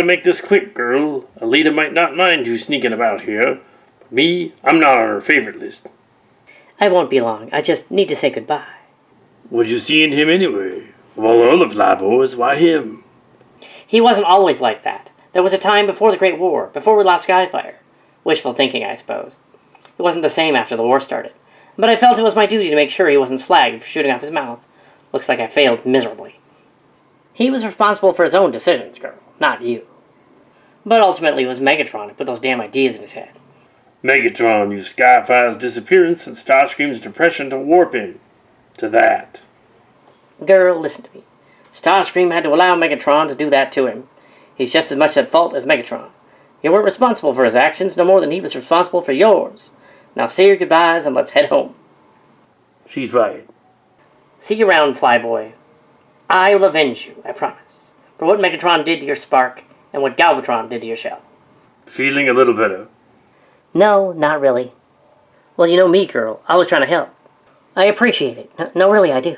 make this quick, girl. Alita might not mind you sneaking about here. But me, I'm not on her favorite list. I won't be long. I just need to say goodbye. What'd you see in him anyway? Of all the other flyboys, why him? He wasn't always like that. There was a time before the Great War, before we lost Skyfire. Wishful thinking, I suppose. It wasn't the same after the war started. But I felt it was my duty to make sure he wasn't slagged for shooting off his mouth. Looks like I failed miserably. He was responsible for his own decisions, girl, not you. But ultimately it was Megatron who put those damn ideas in his head. Megatron used Skyfire's disappearance and Starscream's depression to warp him. To that. Girl, listen to me. Starscream had to allow Megatron to do that to him. He's just as much at fault as Megatron. You weren't responsible for his actions no more than he was responsible for yours. Now say your goodbyes and let's head home. She's right. See you around, Flyboy. I will avenge you, I promise, for what Megatron did to your spark and what Galvatron did to your shell. Feeling a little better? No, not really. Well, you know me, girl. I was trying to help. I appreciate it. No, really, I do.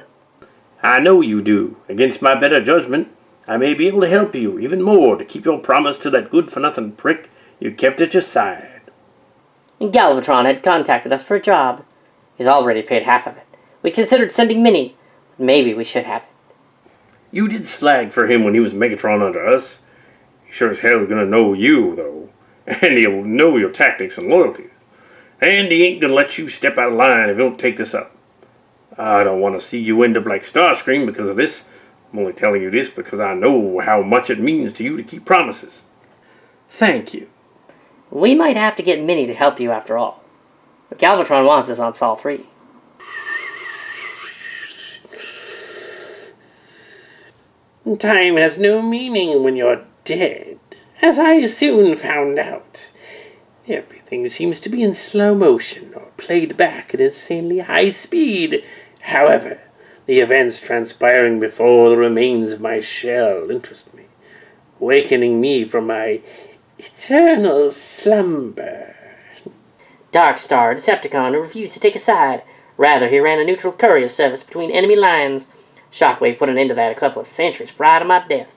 I know you do. Against my better judgment, I may be able to help you even more to keep your promise to that good-for-nothing prick you kept at your side. Galvatron had contacted us for a job. He's already paid half of it. We considered sending Minnie, but maybe we should have it. You did slag for him when he was Megatron under us. He sure as hell gonna know you, though. And he'll know your tactics and loyalties. And he ain't gonna let you step out of line if you don't take this up. I don't want to see you end up like Starscream because of this. I'm only telling you this because I know how much it means to you to keep promises. Thank you. We might have to get Minnie to help you after all. But Galvatron wants us on Sol 3. Time has no meaning when you're dead, as I soon found out. Everything seems to be in slow motion or played back at insanely high speed. However, the events transpiring before the remains of my shell interest me, awakening me from my eternal slumber. Darkstar, a Decepticon who refused to take a side. Rather, he ran a neutral courier service between enemy lines. Shockwave put an end to that a couple of centuries prior to my death,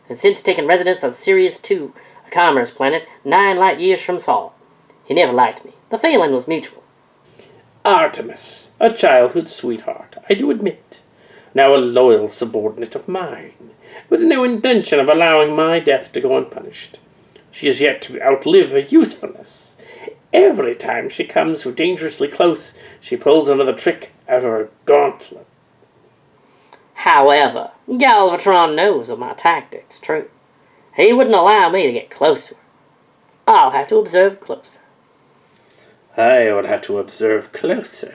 and since taking residence on Sirius II, a commerce planet 9 light years from Sol. He never liked me. The failing was mutual. Artemis, a childhood sweetheart, I do admit. Now a loyal subordinate of mine, with no intention of allowing my death to go unpunished. She is yet to outlive her usefulness. Every time she comes so dangerously close, she pulls another trick out of her gauntlet. However, Galvatron knows of my tactics, true. He wouldn't allow me to get close to her. I'll have to observe closer. I would have to observe closer.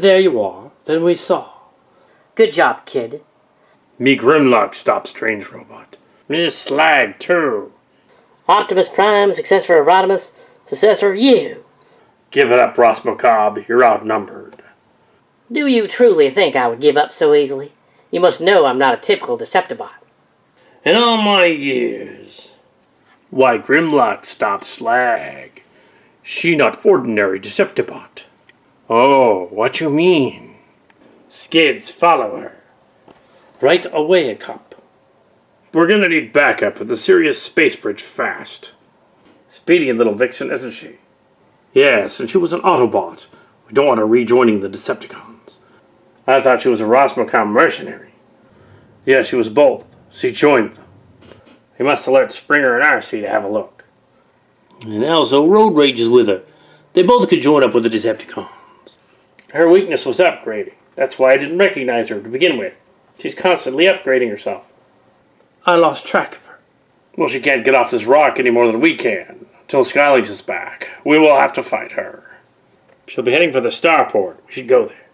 There you are. Then we saw. Good job, kid. Me Grimlock stopped strange robot. Me Slag, too. Optimus Prime, successor of Artemis, successor of you. Give it up, Ross Macabre. You're outnumbered. Do you truly think I would give up so easily? You must know I'm not a typical Decepticon. In all my years, why Grimlock stopped Slag? She not ordinary Deceptibot. Oh, what you mean? Skids, follow her. Right away, Cup. We're gonna need backup with the Sirius space bridge fast. Speedy little vixen, isn't she? Yes, and she was an Autobot. We don't want her rejoining the Decepticons. I thought she was a Rosmocom mercenary. Yeah, she was both. She joined them. He must have let Springer and RC to have a look. And also Road Rage is with her. They both could join up with the Decepticons. Her weakness was upgrading. That's why I didn't recognize her to begin with. She's constantly upgrading herself. I lost track of her. Well, she can't get off this rock any more than we can. Until Skylynx is back. We will have to fight her. She'll be heading for the starport. We should go there.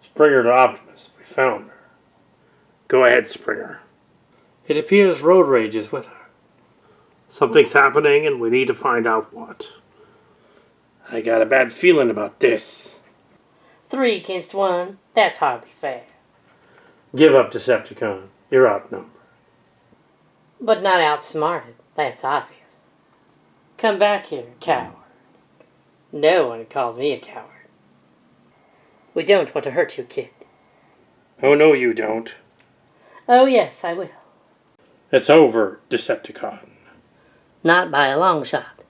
Springer to Optimus. We found her. Go ahead, Springer. It appears Road Rage is with her. Something's happening and we need to find out what. I got a bad feeling about this. 3 against 1. That's hardly fair. Give up, Decepticon. You're outnumbered. But not outsmarted. That's obvious. Come back here, coward. No one calls me a coward. We don't want to hurt you, kid. Oh, no, you don't. Oh, yes, I will. It's over, Decepticon. Not by a long shot.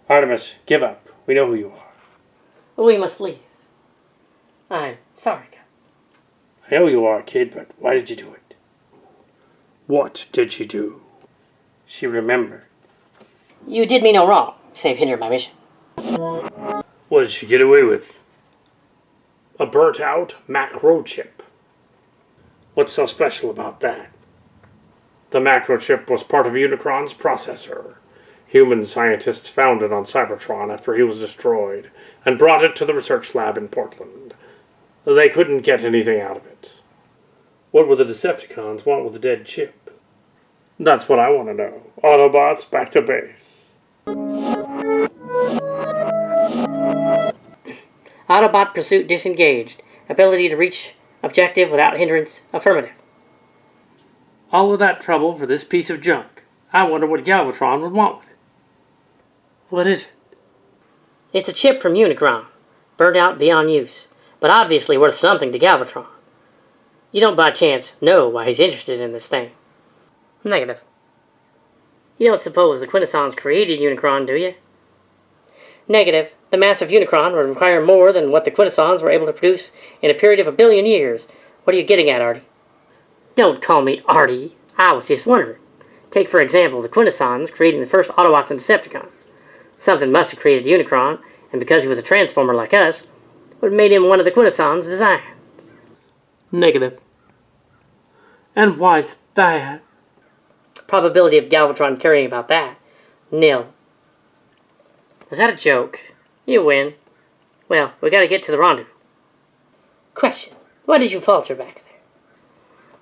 Artemis, give up. We know who you are. We must leave. I'm sorry, Cap. I know you are, kid, but why did you do it? What did she do? She remembered. You did me no wrong, save hinder my mission. What did she get away with? A burnt-out macro chip. What's so special about that? The macro chip was part of Unicron's processor. Human scientists found it on Cybertron after he was destroyed and brought it to the research lab in Portland. They couldn't get anything out of it. What would the Decepticons want with a dead chip? That's what I want to know. Autobots, back to base. Autobot pursuit disengaged. Ability to reach objective without hindrance. Affirmative. All of that trouble for this piece of junk. I wonder what Galvatron would want with it. What is it? It's a chip from Unicron. Burned out beyond use. But obviously worth something to Galvatron. You don't by chance know why he's interested in this thing. Negative. You don't suppose the Quintessons created Unicron, do you? Negative. The mass of Unicron would require more than what the Quintessons were able to produce in a period of 1 billion years. What are you getting at, Artie? Don't call me Artie. I was just wondering. Take, for example, the Quintessons creating the first Autobots and Decepticons. Something must have created Unicron, and because he was a Transformer like us, would have made him one of the Quintessons' designs. Negative. And why's that? Probability of Galvatron caring about that. Nil. Was that a joke? You win. Well, we gotta get to the rendezvous. Question. Why did you falter back there?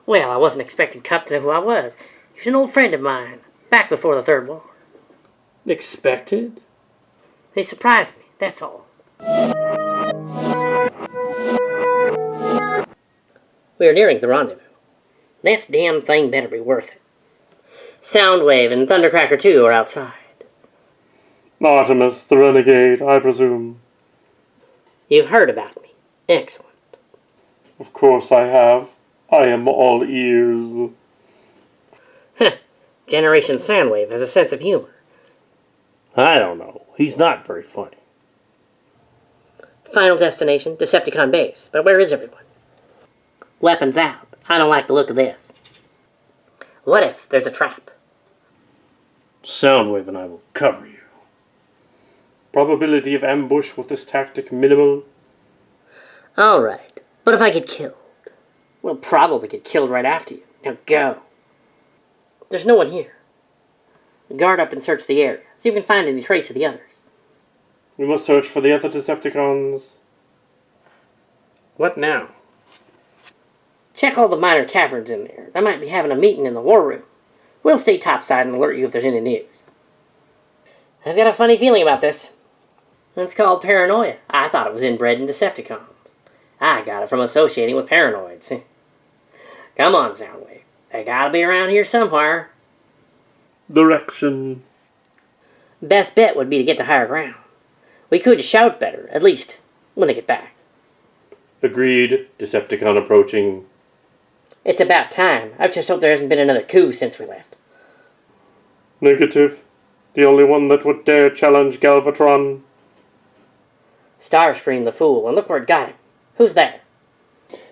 Well, I wasn't expecting Cup to know who I was. He was an old friend of mine, back before the Third War. Expected? He surprised me, that's all. We are nearing the rendezvous. This damn thing better be worth it. Soundwave and Thundercracker 2 are outside. Artemis, the renegade, I presume. You've heard about me. Excellent. Of course I have. I am all ears. Generation Soundwave has a sense of humor. I don't know. He's not very funny. Final destination, Decepticon base. But where is everyone? Weapons out. I don't like the look of this. What if there's a trap? Soundwave and I will cover you. Probability of ambush with this tactic minimal. Alright. But if I get killed? We'll probably get killed right after you. Now go. There's no one here. Guard up and search the area. See if we can find any trace of the others. We must search for the other Decepticons. What now? Check all the minor caverns in there. They might be having a meeting in the war room. We'll stay topside and alert you if there's any news. I've got a funny feeling about this. It's called paranoia. I thought it was inbred in Decepticons. I got it from associating with paranoids. Come on, Soundwave. They gotta be around here somewhere. Direction. Best bet would be to get to higher ground. We could shout better, at least when they get back. Agreed. Decepticon approaching. It's about time. I just hope there hasn't been another coup since we left. Negative. The only one that would dare challenge Galvatron. Starscream the fool, and look where it got him. Who's there?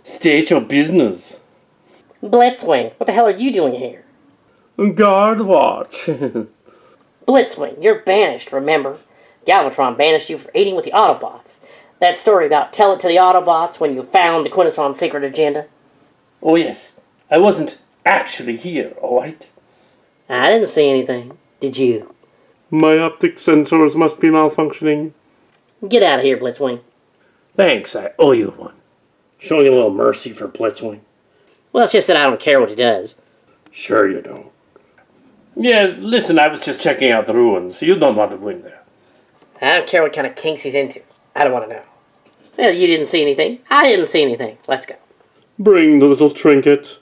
State your business. Blitzwing, what the hell are you doing here? Guard watch. Blitzwing, you're banished, remember? Galvatron banished you for aiding with the Autobots. That story about tell it to the Autobots when you found the Quintesson secret agenda. Oh yes, I wasn't actually here, alright? I didn't see anything. Did you? My optic sensors must be malfunctioning. Get out of here, Blitzwing. Thanks, I owe you one. Showing a little mercy for Blitzwing. Well, it's just that I don't care what he does. Sure you don't. Yeah, listen, I was just checking out the ruins. You don't want to go in there. I don't care what kind of kinks he's into. I don't want to know. Well, you didn't see anything. I didn't see anything. Let's go. Bring the little trinket.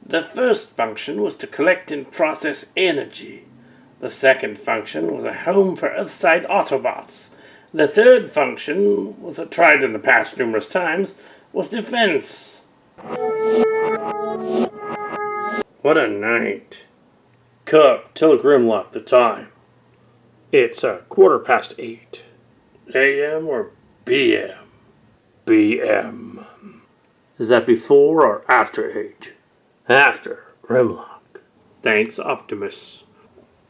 The first function was to collect and process energy. The second function was a home for Earthside Autobots. The third function, was tried in the past numerous times, was defense. What a night. Cup, tell Grimlock the time. It's 8:15. AM or PM? BM. Is that before or after age? After, Grimlock. Thanks, Optimus.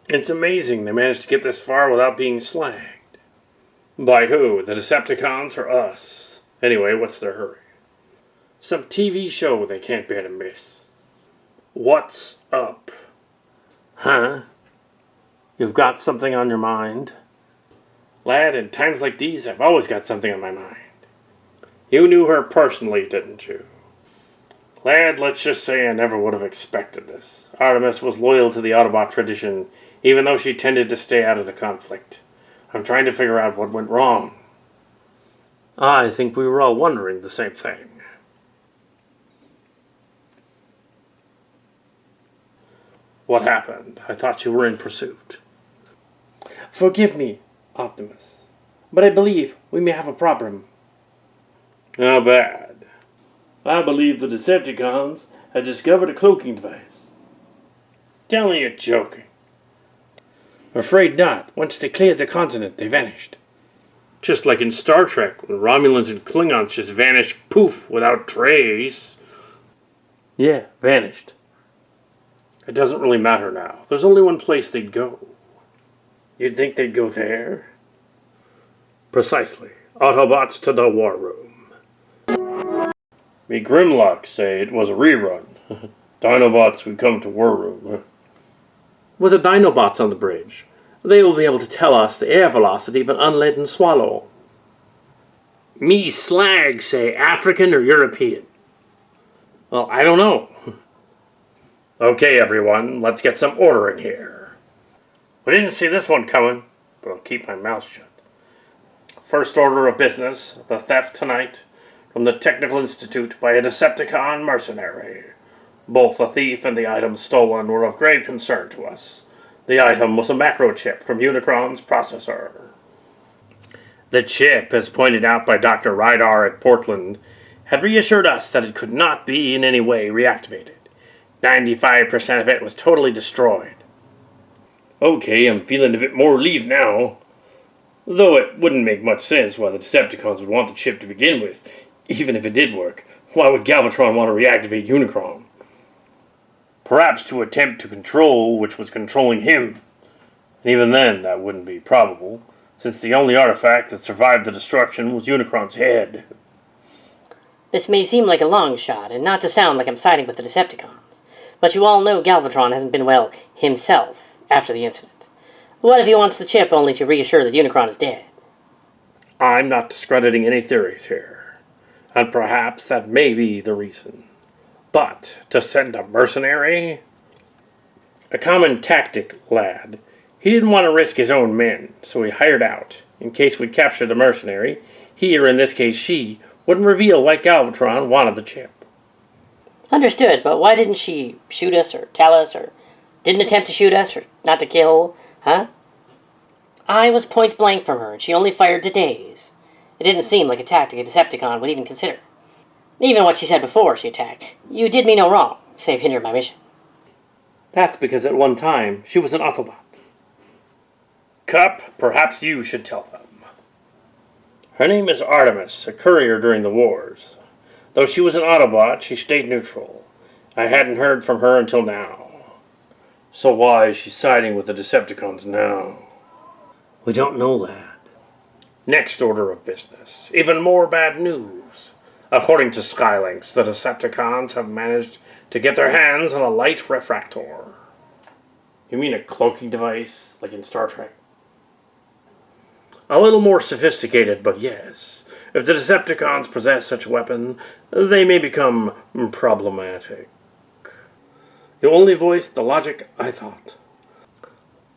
It's amazing they managed to get this far without being slagged. By who? The Decepticons or us? Anyway, what's their hurry? Some TV show they can't bear to miss. What's up? Huh? You've got something on your mind? Lad, in times like these, I've always got something on my mind. You knew her personally, didn't you? Lad, let's just say I never would have expected this. Artemis was loyal to the Autobot tradition, even though she tended to stay out of the conflict. I'm trying to figure out what went wrong. I think we were all wondering the same thing. What happened? I thought you were in pursuit. Forgive me, Optimus, but I believe we may have a problem. How bad? I believe the Decepticons have discovered a cloaking device. Tell me you're joking. Afraid not. Once they cleared the continent, they vanished. Just like in Star Trek, when Romulans and Klingons just vanish, poof, without trace. Yeah, vanished. It doesn't really matter now. There's only one place they'd go. You'd think they'd go there? Precisely. Autobots to the war room. Me Grimlock say it was a rerun. Dinobots would come to war room. With the Dinobots on the bridge, they will be able to tell us the air velocity of an unladen swallow. Me Slag say African or European. Well, I don't know. Okay, everyone, let's get some order in here. We didn't see this one coming, but I'll keep my mouth shut. First order of business, the theft tonight from the Technical Institute by a Decepticon mercenary. Both the thief and the item stolen were of grave concern to us. The item was a macro chip from Unicron's processor. The chip, as pointed out by Dr. Rydar at Portland, had reassured us that it could not be in any way reactivated. 95% of it was totally destroyed. Okay, I'm feeling a bit more relieved now. Though it wouldn't make much sense why the Decepticons would want the chip to begin with. Even if it did work, why would Galvatron want to reactivate Unicron? Perhaps to attempt to control which was controlling him. And even then, that wouldn't be probable, since the only artifact that survived the destruction was Unicron's head. This may seem like a long shot, and not to sound like I'm siding with the Decepticons, but you all know Galvatron hasn't been, well, himself after the incident. What if he wants the chip only to reassure that Unicron is dead? I'm not discrediting any theories here, and perhaps that may be the reason. But to send a mercenary? A common tactic, lad. He didn't want to risk his own men, so he hired out. In case we captured the mercenary, he, or in this case she, wouldn't reveal why Galvatron wanted the chip. Understood, but why didn't she shoot us or tell us or didn't attempt to shoot us or not to kill, huh? I was point blank from her and she only fired to daze. It didn't seem like a tactic a Decepticon would even consider. Even what she said before she attacked. You did me no wrong, save hinder my mission. That's because at one time she was an Autobot. Cup, perhaps you should tell them. Her name is Artemis, a courier during the wars. Though she was an Autobot, she stayed neutral. I hadn't heard from her until now. So why is she siding with the Decepticons now? We don't know, lad. Next order of business. Even more bad news. According to Skylinks, the Decepticons have managed to get their hands on a light refractor. You mean a cloaking device, like in Star Trek? A little more sophisticated, but yes. If the Decepticons possess such a weapon, they may become problematic. You only voiced the logic I thought.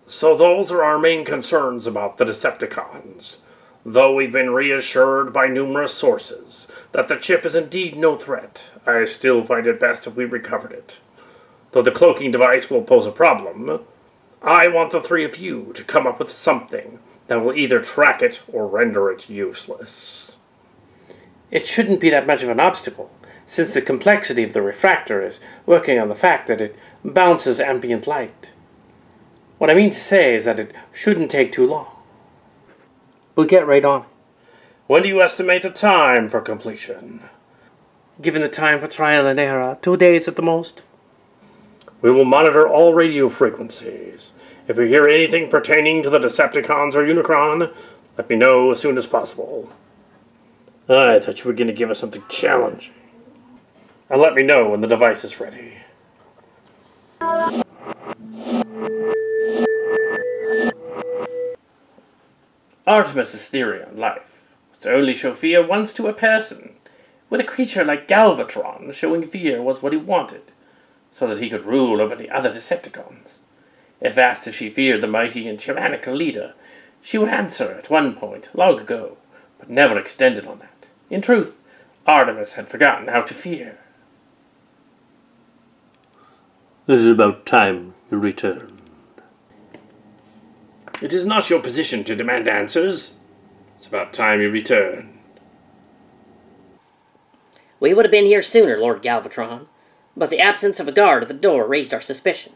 So those are our main concerns about the Decepticons. Though we've been reassured by numerous sources that the chip is indeed no threat, I still find it best if we recovered it. Though the cloaking device will pose a problem, I want the three of you to come up with something that will either track it or render it useless. It shouldn't be that much of an obstacle, since the complexity of the refractor is working on the fact that it bounces ambient light. What I mean to say is that it shouldn't take too long. We'll get right on it. When do you estimate the time for completion? Given the time for trial and error, 2 days at the most. We will monitor all radio frequencies. If you hear anything pertaining to the Decepticons or Unicron, let me know as soon as possible. I thought you were going to give us something challenging. And let me know when the device is ready. Artemis' theory on life was to only show fear once to a person. With a creature like Galvatron, showing fear was what he wanted, so that he could rule over the other Decepticons. If asked if she feared the mighty and tyrannical leader, she would answer at one point, long ago, but never extended on that. In truth, Artemis had forgotten how to fear. This is about time you returned. It is not your position to demand answers. It's about time you returned. We would have been here sooner, Lord Galvatron, but the absence of a guard at the door raised our suspicions.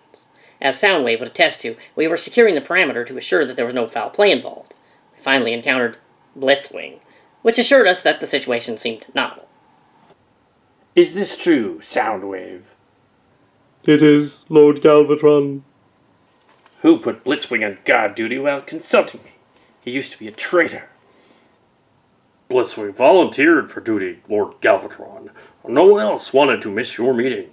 As Soundwave would attest to, we were securing the perimeter to assure that there was no foul play involved. We finally encountered Blitzwing, which assured us that the situation seemed novel. Is this true, Soundwave? It is, Lord Galvatron. Who put Blitzwing on guard duty while consulting me? He used to be a traitor. Blitzwing volunteered for duty, Lord Galvatron. No one else wanted to miss your meeting.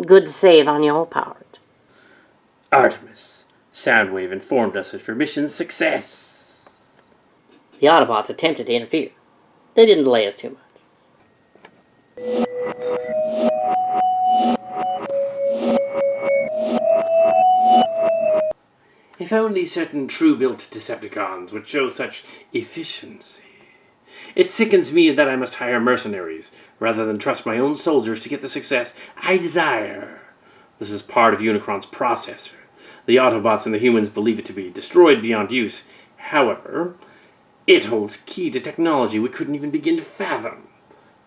Good save on your part. Artemis, Soundwave informed us of your mission's success. The Autobots attempted to interfere. They didn't delay us too much. If only certain true-built Decepticons would show such efficiency. It sickens me that I must hire mercenaries, rather than trust my own soldiers to get the success I desire. This is part of Unicron's processor. The Autobots and the humans believe it to be destroyed beyond use. However, it holds key to technology we couldn't even begin to fathom.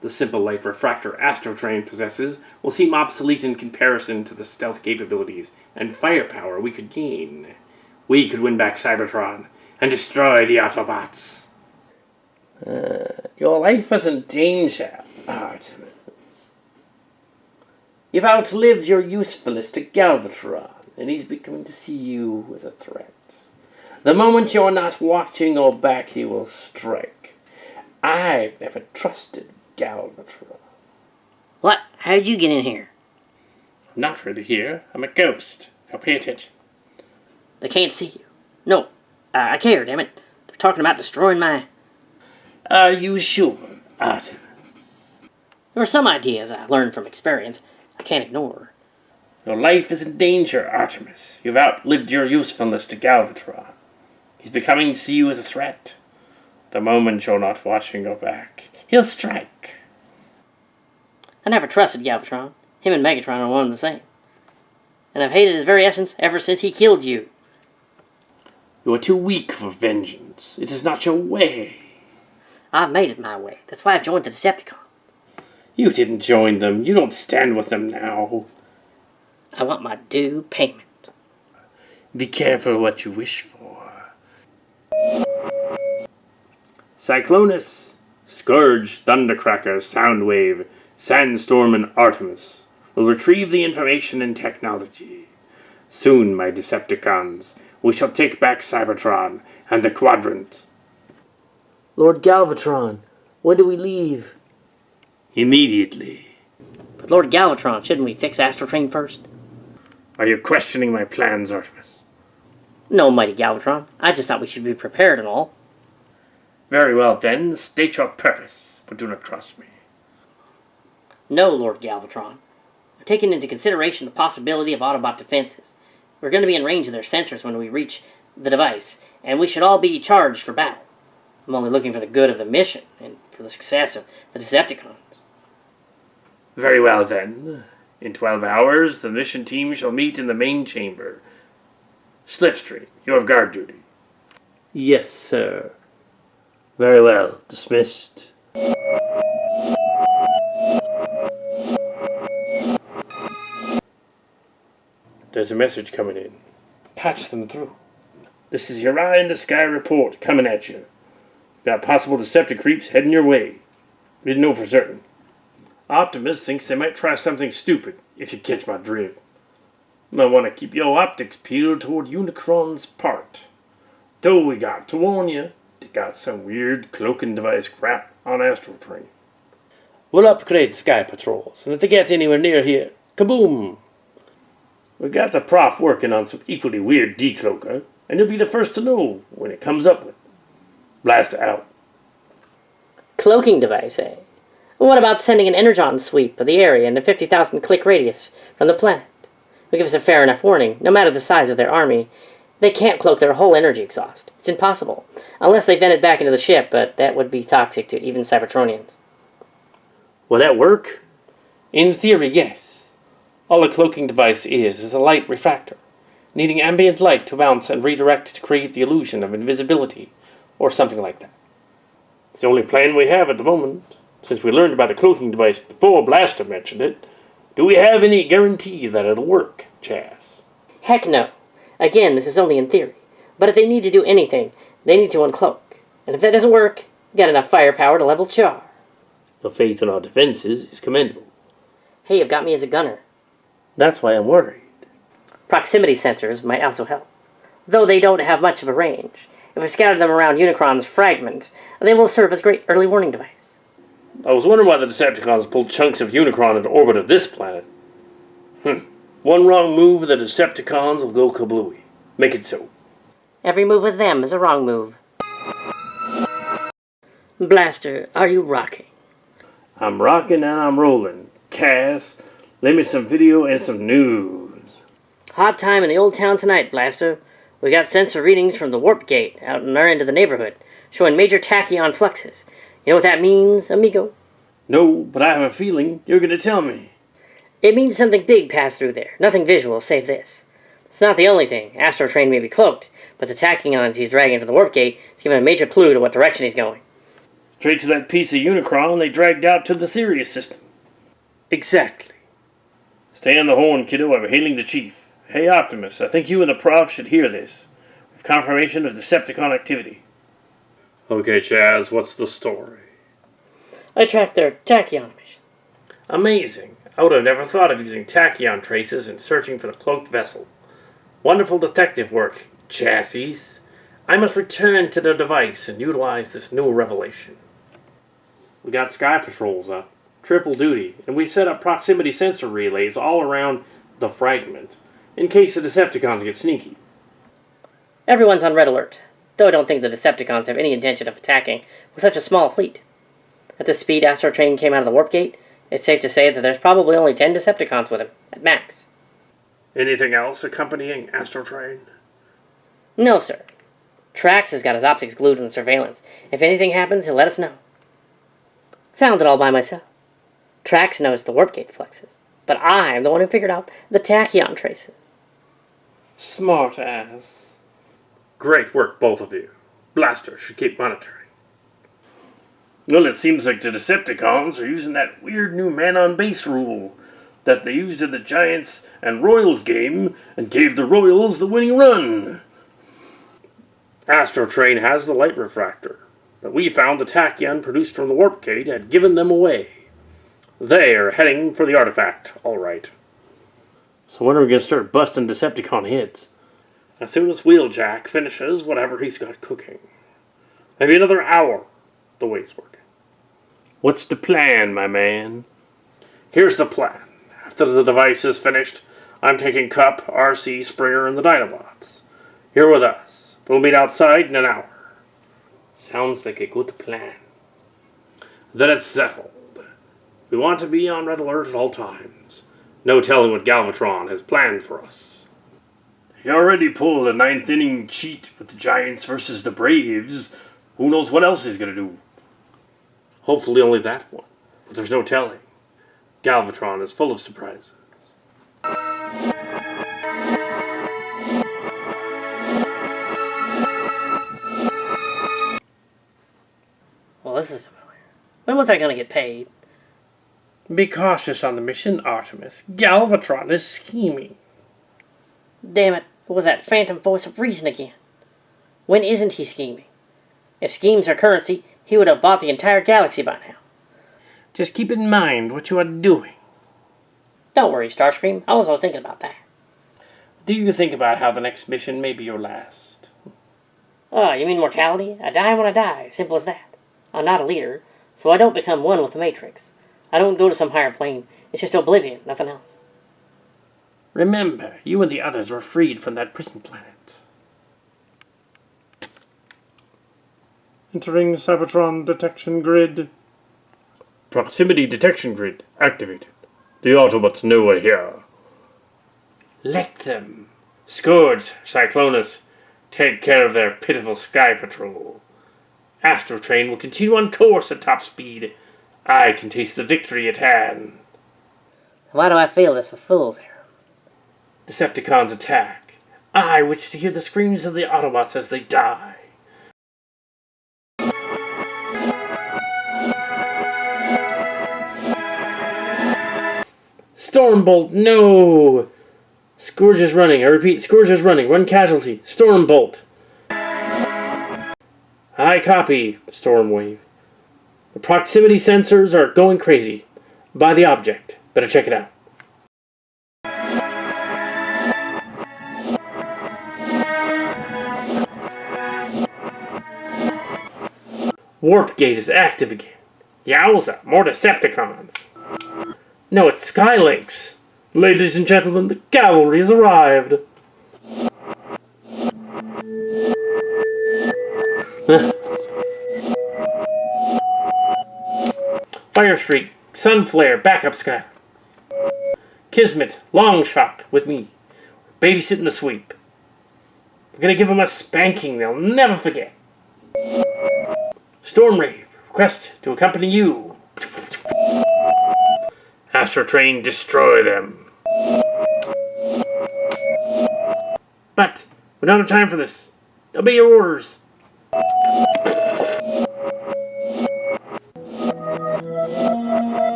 The simple light refractor Astrotrain possesses will seem obsolete in comparison to the stealth capabilities and firepower we could gain. We could win back Cybertron and destroy the Autobots. Your life is in danger, Artemis. You've outlived your usefulness to Galvatron, and he's beginning to see you as a threat. The moment you're not watching or back, he will strike. I've never trusted Galvatron. What? How'd you get in here? I'm not really here. I'm a ghost. Now pay attention. They can't see you. No, I care, damn it. They're talking about destroying my... Are you sure, Artemis? There are some ideas I learned from experience I can't ignore. Your life is in danger, Artemis. You've outlived your usefulness to Galvatron. He's becoming to see you as a threat. The moment you're not watching your back, he'll strike. I never trusted Galvatron. Him and Megatron are one and the same. And I've hated his very essence ever since he killed you. You are too weak for vengeance. It is not your way. I've made it my way. That's why I've joined the Decepticons. You didn't join them. You don't stand with them now. I want my due payment. Be careful what you wish for. Cyclonus, Scourge, Thundercracker, Soundwave, Sandstorm, and Artemis will retrieve the information and technology. Soon, my Decepticons, we shall take back Cybertron and the Quadrant. Lord Galvatron, when do we leave? Immediately. But Lord Galvatron, shouldn't we fix Astrotrain first? Are you questioning my plans, Artemis? No, mighty Galvatron. I just thought we should be prepared and all. Very well, then. State your purpose, but do not trust me. No, Lord Galvatron. I've taken into consideration the possibility of Autobot defenses. We're going to be in range of their sensors when we reach the device, and we should all be charged for battle. I'm only looking for the good of the mission and for the success of the Decepticons. Very well, then. In 12 hours, the mission team shall meet in the main chamber. Slipstream, you have guard duty. Yes, sir. Very well. Dismissed. There's a message coming in. Patch them through. This is your eye in the sky report coming at you. Got possible Decepticreeps heading your way. Didn't know for certain. Optimus thinks they might try something stupid, if you catch my drift. I want to keep your optics peeled toward Unicron's part. Though we got to warn you, they got some weird cloaking device crap on Astrotrain. We'll upgrade Sky Patrols, and if they get anywhere near here, kaboom! We got the prof working on some equally weird decloaker, and you'll be the first to know when it comes up with it. Blast out. Cloaking device, eh? What about sending an energon sweep of the area in a 50,000 click radius from the planet? Will give us a fair enough warning. No matter the size of their army, they can't cloak their whole energy exhaust. It's impossible. Unless they vent it back into the ship, but that would be toxic to even Cybertronians. Will that work? In theory, yes. All a cloaking device is a light refractor, needing ambient light to bounce and redirect to create the illusion of invisibility, or something like that. It's the only plan we have at the moment. Since we learned about the cloaking device before Blaster mentioned it, do we have any guarantee that it'll work, Chaz? Heck no. Again, this is only in theory. But if they need to do anything, they need to uncloak. And if that doesn't work, we got enough firepower to level Char. The faith in our defenses is commendable. Hey, you've got me as a gunner. That's why I'm worried. Proximity sensors might also help. Though they don't have much of a range. If we scatter them around Unicron's fragment, they will serve as a great early warning device. I was wondering why the Decepticons pulled chunks of Unicron into orbit of this planet. One wrong move and the Decepticons will go kablooey. Make it so. Every move with them is a wrong move. Blaster, are you rocking? I'm rocking and I'm rolling. Cass, lend me some video and some news. Hot time in the old town tonight, Blaster. We got sensor readings from the warp gate out in our end of the neighborhood, showing major tachyon fluxes. You know what that means, amigo? No, but I have a feeling you're going to tell me. It means something big passed through there. Nothing visual, save this. It's not the only thing. Astrotrain may be cloaked, but the tachyons he's dragging from the warp gate is giving a major clue to what direction he's going. Straight to that piece of Unicron they dragged out to the Sirius system. Exactly. Stay on the horn, kiddo. I'm hailing the chief. Hey, Optimus, I think you and the prof should hear this. With confirmation of Decepticon activity. Okay, Chaz, what's the story? I tracked their tachyon mission. Amazing. I would have never thought of using tachyon traces in searching for the cloaked vessel. Wonderful detective work, chassis. I must return to the device and utilize this new revelation. We got Sky Patrols up, triple duty, and we set up proximity sensor relays all around the fragment. in case the Decepticons get sneaky. Everyone's on red alert, though I don't think the Decepticons have any intention of attacking with such a small fleet. At the speed Astro Train came out of the warp gate, it's safe to say that there's probably only 10 Decepticons with him, at max. Anything else accompanying Astro Train? No, sir. Trax has got his optics glued in the surveillance. If anything happens, he'll let us know. Found it all by myself. Trax knows the warp gate flexes, but I'm the one who figured out the tachyon traces. Smart ass. Great work, both of you. Blaster should keep monitoring. Well, it seems like the Decepticons are using that weird new man-on-base rule that they used in the Giants and Royals game and gave the Royals the winning run. Astro Train has the light refractor, but we found the tachyon produced from the warp gate had given them away. They are heading for the artifact, all right. So when are we going to start busting Decepticon heads? As soon as Wheeljack finishes whatever he's got cooking. Maybe another hour, the way it's working. What's the plan, my man? Here's the plan. After the device is finished, I'm taking Cup, RC, Springer, and the Dinobots. You're with us. We'll meet outside in an hour. Sounds like a good plan. Then it's settled. We want to be on red alert at all times. No telling what Galvatron has planned for us. He already pulled a 9th inning cheat with the Giants versus the Braves. Who knows what else he's going to do? Hopefully only that one. But there's no telling. Galvatron is full of surprises. Well, this is familiar. When was I going to get paid? Be cautious on the mission, Artemis. Galvatron is scheming. Damn it, it was that phantom voice of reason again. When isn't he scheming? If schemes are currency, he would have bought the entire galaxy by now. Just keep in mind what you are doing. Don't worry, Starscream. I was thinking about that. Do you think about how the next mission may be your last? Oh, you mean mortality? I die when I die. Simple as that. I'm not a leader, so I don't become one with the Matrix. I don't go to some higher plane. It's just oblivion, nothing else. Remember, you and the others were freed from that prison planet. Entering Cybertron detection grid. Proximity detection grid activated. The Autobots know we're here. Let them. Scourge, Cyclonus, take care of their pitiful sky patrol. Astro Train will continue on course at top speed. I can taste the victory at hand. Why do I feel this a fool's errand? Decepticons attack. I wish to hear the screams of the Autobots as they die. Stormbolt, no! Scourge is running. I repeat, Scourge is running. One casualty. Stormbolt. I copy, Stormwave. The proximity sensors are going crazy. By the object. Better check it out. Warp gate is active again. Yowza, more Decepticons. No, it's Skylinks. Ladies and gentlemen, the cavalry has arrived. Firestreak, Sunflare, backup Sky. Kismet, Longshock with me. Babysitting the sweep. We're gonna give them a spanking they'll never forget. Stormrave, request to accompany you. Astro Train, destroy them. But we don't have time for this. Obey your orders.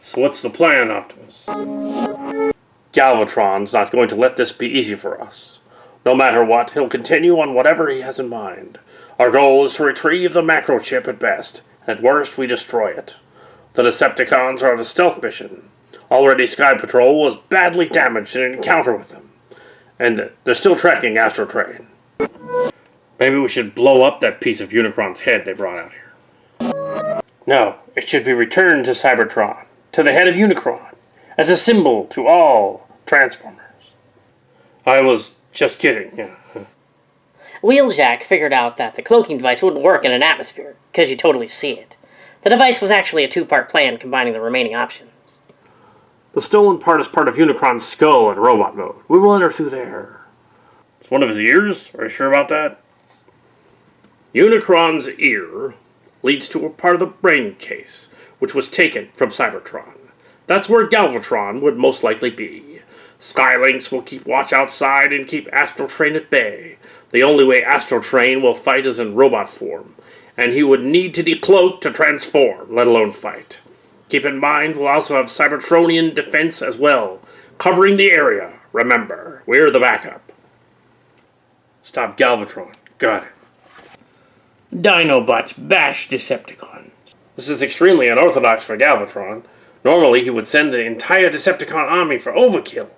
So what's the plan, Optimus? Galvatron's not going to let this be easy for us. No matter what, he'll continue on whatever he has in mind. Our goal is to retrieve the macro chip at best, and at worst we destroy it. The Decepticons are on a stealth mission. Already Sky Patrol was badly damaged in an encounter with them. And they're still tracking Astro Train. Maybe we should blow up that piece of Unicron's head they brought out here. No, it should be returned to Cybertron. to the head of Unicron, as a symbol to all Transformers. I was just kidding. Wheeljack figured out that the cloaking device wouldn't work in an atmosphere, because you totally see it. The device was actually a two-part plan combining the remaining options. The stolen part is part of Unicron's skull in robot mode. We will enter through there. It's one of his ears? Are you sure about that? Unicron's ear leads to a part of the brain case, which was taken from Cybertron. That's where Galvatron would most likely be. Skylinks will keep watch outside and keep Astrotrain at bay. The only way Astrotrain will fight is in robot form, and he would need to decloak to transform, let alone fight. Keep in mind, we'll also have Cybertronian defense as well, covering the area. Remember, we're the backup. Stop Galvatron. Got it. Dinobots bash Decepticons. This is extremely unorthodox for Galvatron. Normally, he would send the entire Decepticon army for overkill.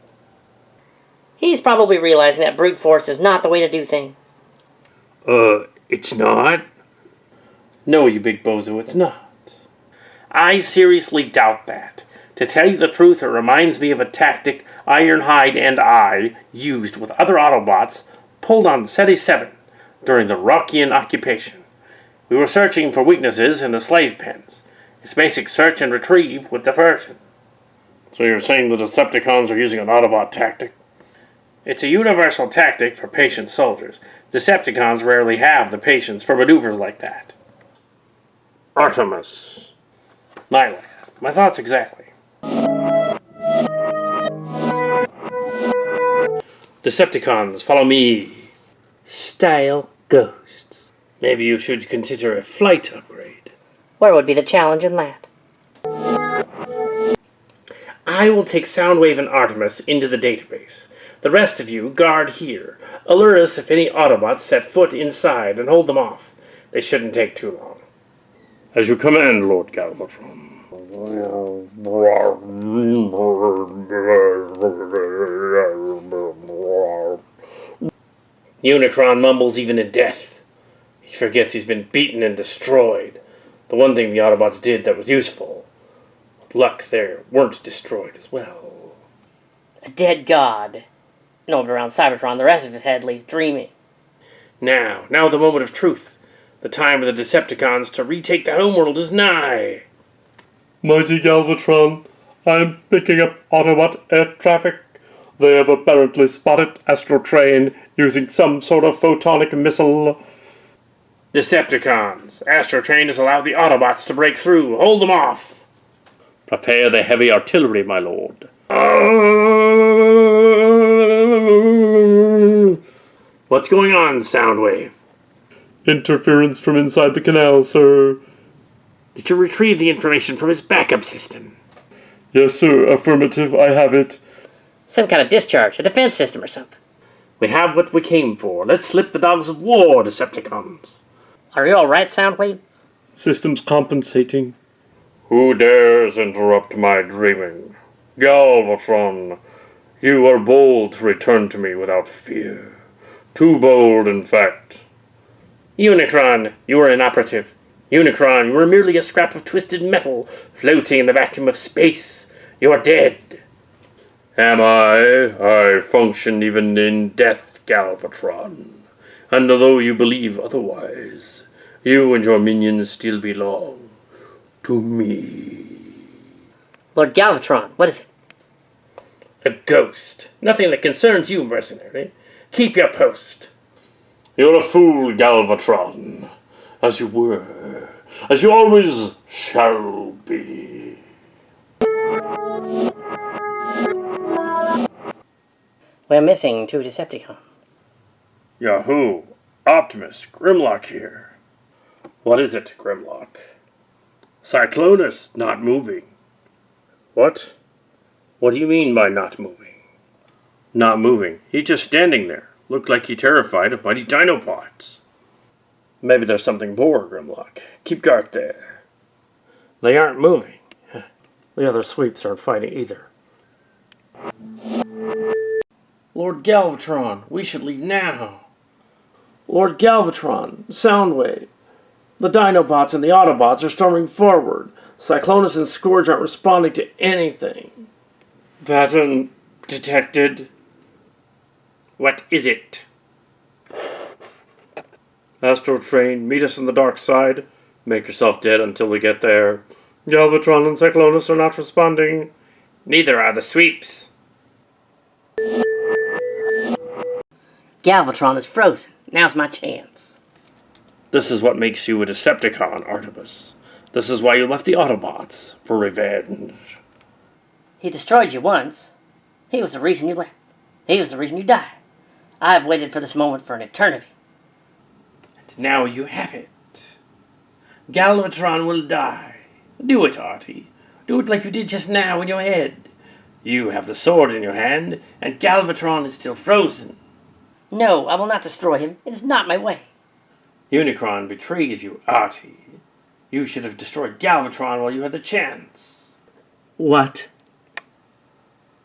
He's probably realizing that brute force is not the way to do things. It's not? No, you big bozo, it's not. I seriously doubt that. To tell you the truth, it reminds me of a tactic Ironhide and I used with other Autobots pulled on SETI 7 during the Rockian occupation. We were searching for weaknesses in the slave pens. It's basic search and retrieve with diversion. So you're saying the Decepticons are using an Autobot tactic? It's a universal tactic for patient soldiers. Decepticons rarely have the patience for maneuvers like that. Artemis. Nyla. My thoughts exactly. Decepticons, follow me. Style ghosts. Maybe you should consider a flight upgrade. Where would be the challenge in that? I will take Soundwave and Artemis into the database. The rest of you guard here. Alert us if any Autobots set foot inside and hold them off. They shouldn't take too long. As you command, Lord Galvatron. Unicron mumbles even in death. He forgets he's been beaten and destroyed. The one thing the Autobots did that was useful. With luck, they weren't destroyed as well. A dead god. Nobody around Cybertron, the rest of his head lays dreaming. Now the moment of truth. The time of the Decepticons to retake the homeworld is nigh. Mighty Galvatron, I am picking up Autobot air traffic. They have apparently spotted Astrotrain using some sort of photonic missile. Decepticons, Astrotrain has allowed the Autobots to break through. Hold them off. Prepare the heavy artillery, my lord. What's going on, Soundwave? Interference from inside the canal, sir. Did you retrieve the information from his backup system? Yes, sir. Affirmative. I have it. Some kind of discharge, a defense system or something. We have what we came for. Let's slip the dogs of war, Decepticons. Are you alright, Soundwave? Systems compensating. Who dares interrupt my dreaming? Galvatron, you are bold to return to me without fear. Too bold, in fact. Unicron, you are inoperative. Unicron, you are merely a scrap of twisted metal floating in the vacuum of space. You are dead. Am I? I function even in death, Galvatron. And although you believe otherwise, you and your minions still belong to me. Lord Galvatron, what is it? A ghost. Nothing that concerns you, mercenary. Keep your post. You're a fool, Galvatron. As you were. As you always shall be. We're missing 2 Decepticons. Yahoo! Optimus, Grimlock here. What is it, Grimlock? Cyclonus, not moving. What? What do you mean by not moving? Not moving? He's just standing there. Looked like he terrified of mighty dinopods. Maybe there's something more, Grimlock. Keep guard there. They aren't moving. The other sweeps aren't fighting either. Lord Galvatron, we should leave now. Lord Galvatron, Soundwave. The Dinobots and the Autobots are storming forward. Cyclonus and Scourge aren't responding to anything. Pattern detected. What is it? Astro Train, meet us on the dark side. Make yourself dead until we get there. Galvatron and Cyclonus are not responding. Neither are the sweeps. Galvatron is frozen. Now's my chance. This is what makes you a Decepticon, Artemis. This is why you left the Autobots, for revenge. He destroyed you once. He was the reason you left. He was the reason you died. I've waited for this moment for an eternity. And now you have it. Galvatron will die. Do it, Artie. Do it like you did just now in your head. You have the sword in your hand, and Galvatron is still frozen. No, I will not destroy him. It is not my way. Unicron betrays you, Artie. You should have destroyed Galvatron while you had the chance. What?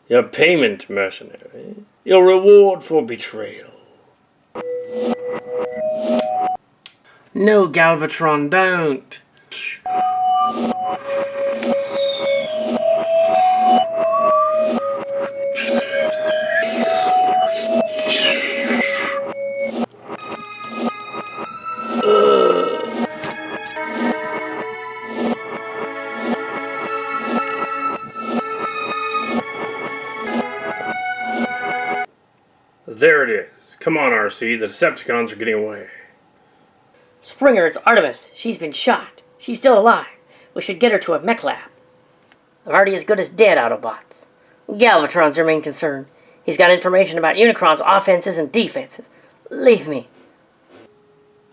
Your payment, mercenary. Your reward for betrayal. No, Galvatron, don't. There it is. Come on, RC. The Decepticons are getting away. Springer, it's Artemis. She's been shot. She's still alive. We should get her to a mech lab. They're already as good as dead, Autobots. Galvatron's our main concern. He's got information about Unicron's offenses and defenses. Leave me.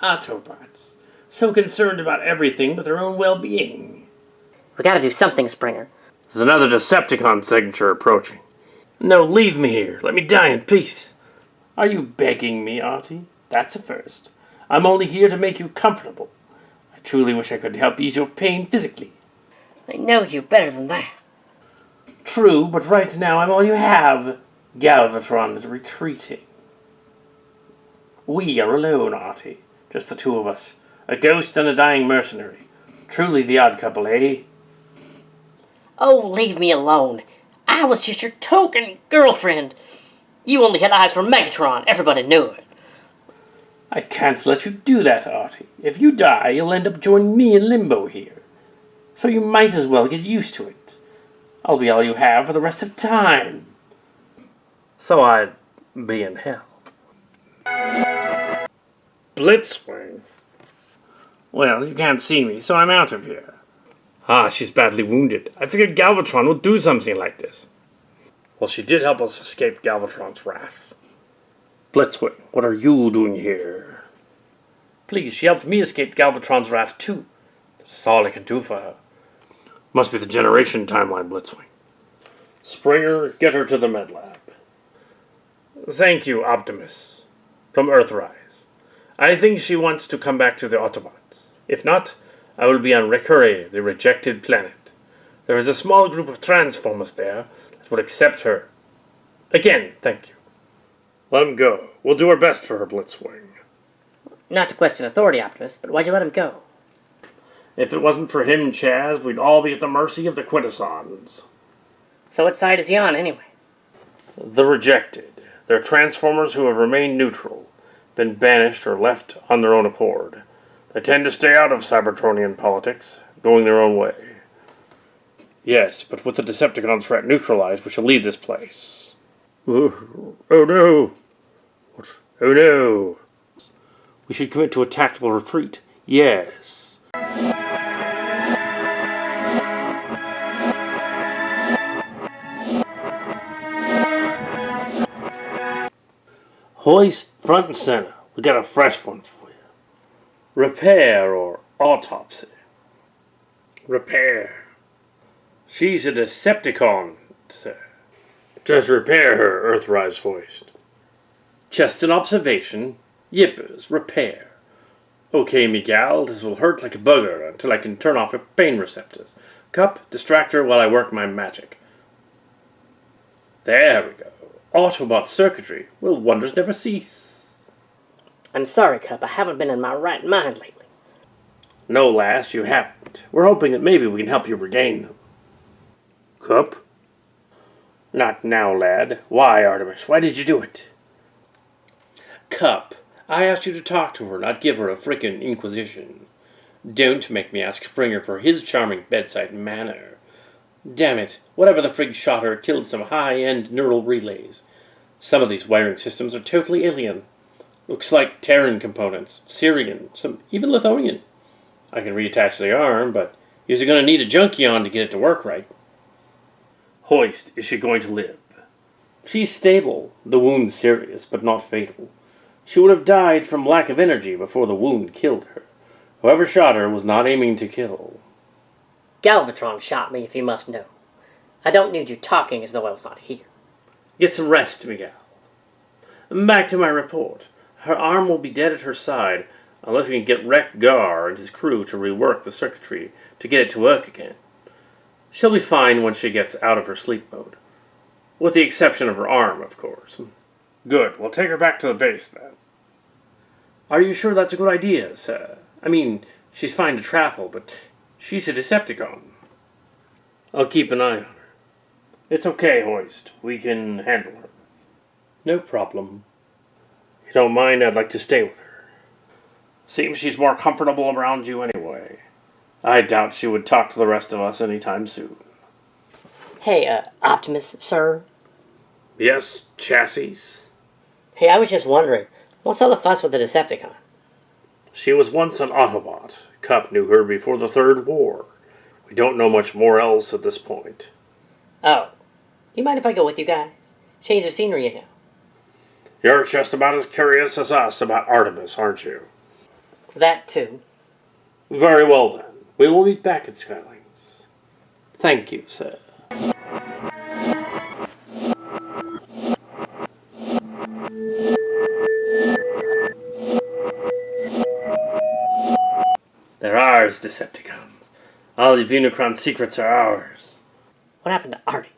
Autobots. So concerned about everything but their own well-being. We gotta do something, Springer. There's another Decepticon signature approaching. No, leave me here. Let me die in peace. Are you begging me, Artie? That's a first. I'm only here to make you comfortable. I truly wish I could help ease your pain physically. I know you better than that. True, but right now I'm all you have. Galvatron is retreating. We are alone, Artie. Just the two of us. A ghost and a dying mercenary. Truly the odd couple, eh? Oh, leave me alone. I was just your token girlfriend. You only had eyes for Megatron. Everybody knew it. I can't let you do that, Artie. If you die, you'll end up joining me in limbo here. So you might as well get used to it. I'll be all you have for the rest of time. So I'd be in hell. Blitzwing. Well, you can't see me, so I'm out of here. Ah, she's badly wounded. I figured Galvatron would do something like this. Well, she did help us escape Galvatron's wrath. Blitzwing, what are you doing here? Please, she helped me escape Galvatron's wrath too. That's all I can do for her. Must be the generation timeline, Blitzwing. Springer, get her to the med lab. Thank you, Optimus. From Earthrise. I think she wants to come back to the Autobots. If not, I will be on Recure, the rejected planet. There is a small group of Transformers there that will accept her. Again, thank you. Let him go. We'll do our best for her, Blitzwing. Not to question authority, Optimus, but why'd you let him go? If it wasn't for him, Chaz, we'd all be at the mercy of the Quintessons. So what side is he on, anyway? The rejected. They're Transformers who have remained neutral, been banished or left on their own accord. They tend to stay out of Cybertronian politics, going their own way. Yes, but with the Decepticon threat neutralized, we shall leave this place. Oh no! Oh no! We should commit to a tactical retreat. Yes. Hoist front and center. We got a fresh one for you. Repair or autopsy? Repair. She's a Decepticon, sir. Just repair her, Earthrise hoist. Just an observation. Yippers, repair. Okay, Miguel, this will hurt like a bugger until I can turn off her pain receptors. Cup, distract her while I work my magic. There we go. Autobot circuitry. Will wonders never cease? I'm sorry, Cup. I haven't been in my right mind lately. No, lass, you haven't. We're hoping that maybe we can help you regain them. Cup? Not now, lad. Why, Artemis? Why did you do it? Cup, I asked you to talk to her, not give her a frickin' inquisition. Don't make me ask Springer for his charming bedside manner. Damn it, whatever the frig shot her killed some high-end neural relays. Some of these wiring systems are totally alien. Looks like Terran components, Syrian, some even Lithonian. I can reattach the arm, but you're going to need a junkie on to get it to work right. Hoist, is she going to live? She's stable, the wound serious, but not fatal. She would have died from lack of energy before the wound killed her. Whoever shot her was not aiming to kill. Galvatron shot me, if you must know. I don't need you talking as though I was not here. Get some rest, Miguel. Back to my report. Her arm will be dead at her side, unless we can get Rek Gar and his crew to rework the circuitry to get it to work again. She'll be fine once she gets out of her sleep mode. With the exception of her arm, of course. Good, we'll take her back to the base then. Are you sure that's a good idea, sir? I mean, she's fine to travel, but she's a Decepticon. I'll keep an eye on her. It's okay, Hoist. We can handle her. No problem. You don't mind? I'd like to stay with her. Seems she's more comfortable around you anyway. I doubt she would talk to the rest of us anytime soon. Hey, Optimus, sir? Yes, chassis? Hey, I was just wondering, what's all the fuss with the Decepticon? She was once an Autobot. Cup knew her before the Third War. We don't know much more else at this point. Oh, you mind if I go with you guys? Change the scenery, you know. You're just about as curious as us about Artemis, aren't you? That too. Very well then. We will meet back at Skylings. Thank you, sir. They're ours, Decepticons. All of Unicron's secrets are ours. What happened to Artie?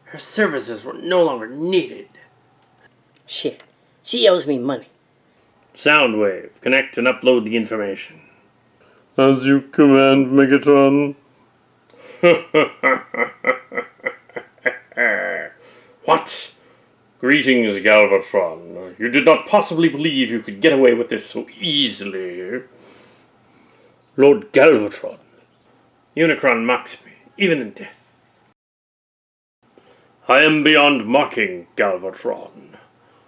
Her services were no longer needed. Shit. She owes me money. Soundwave, connect and upload the information. As you command, Megatron. What? Greetings, Galvatron. You did not possibly believe you could get away with this so easily. Lord Galvatron. Unicron mocks me, even in death. I am beyond mocking, Galvatron.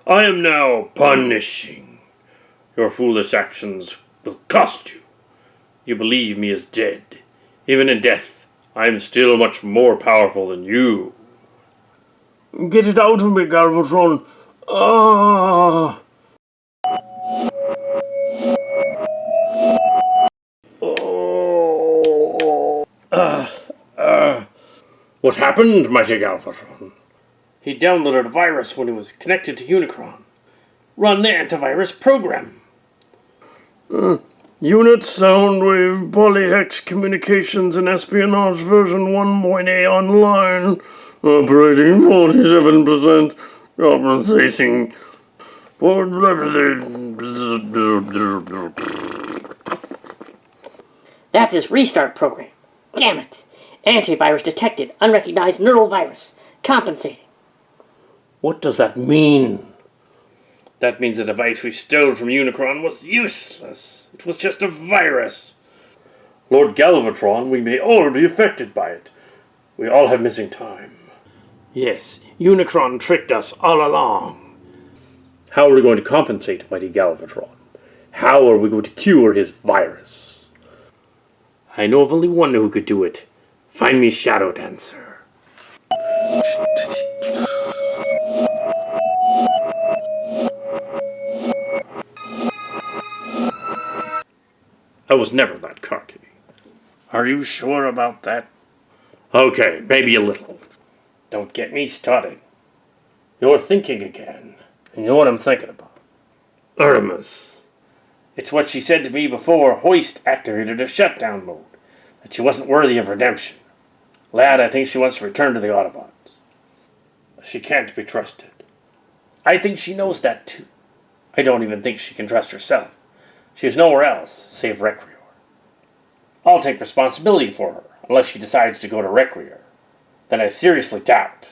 I am now punishing. Your foolish actions will cost you. You believe me as dead. Even in death, I am still much more powerful than you. Get it out of me, Galvatron. Ah! What happened, mighty Galvatron? He downloaded a virus when he was connected to Unicron. Run the antivirus program. Unit Soundwave Polyhex Communications and Espionage version 1.A online. Operating 47%. Compensating. That's his restart program. Damn it. Antivirus detected. Unrecognized neural virus. Compensating. What does that mean? That means the device we stole from Unicron was useless. It was just a virus. Lord Galvatron, we may all be affected by it. We all have missing time. Yes, Unicron tricked us all along. How are we going to compensate, mighty Galvatron? How are we going to cure his virus? I know of only one who could do it. Find me Shadow Dancer. I was never that cocky. Are you sure about that? Okay, maybe a little. Don't get me started. You're thinking again. And you know what I'm thinking about. Artemis. It's what she said to me before Hoist activated a shutdown mode. That she wasn't worthy of redemption. Lad, I think she wants to return to the Autobots. She can't be trusted. I think she knows that too. I don't even think she can trust herself. She has nowhere else save Recrior. I'll take responsibility for her, unless she decides to go to Requiem. Then I seriously doubt.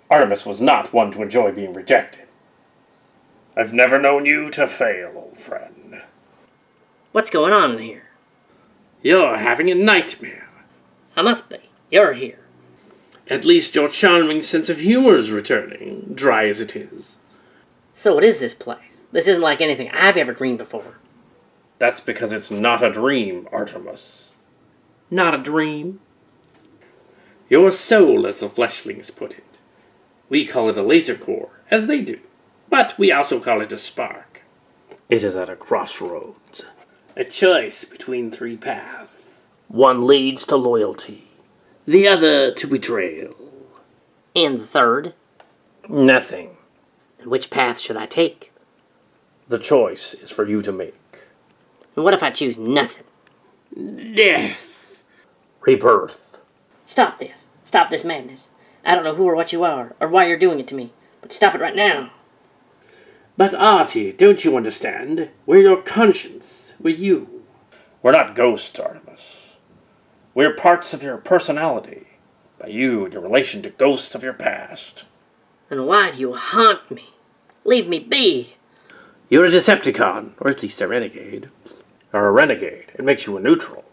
Artemis was not one to enjoy being rejected. I've never known you to fail, old friend. What's going on in here? You're having a nightmare. I must be. You're here. At least your charming sense of humor is returning, dry as it is. So what is this place? This isn't like anything I've ever dreamed before. That's because it's not a dream, Artemis. Not a dream. Your soul, as the fleshlings put it. We call it a laser core, as they do. But we also call it a spark. It is at a crossroads. A choice between three paths. One leads to loyalty. The other to betrayal. And the third? Nothing. And which path should I take? The choice is for you to make. And what if I choose nothing? Death. Rebirth. Stop this. Stop this madness. I don't know who or what you are, or why you're doing it to me, but stop it right now. But Artie, don't you understand? We're your conscience. We're you. We're not ghosts, Artemis. We're parts of your personality, by you and your relation to ghosts of your past. And why do you haunt me? Leave me be. You're a Decepticon, or at least a renegade. Or a renegade. It makes you a neutral.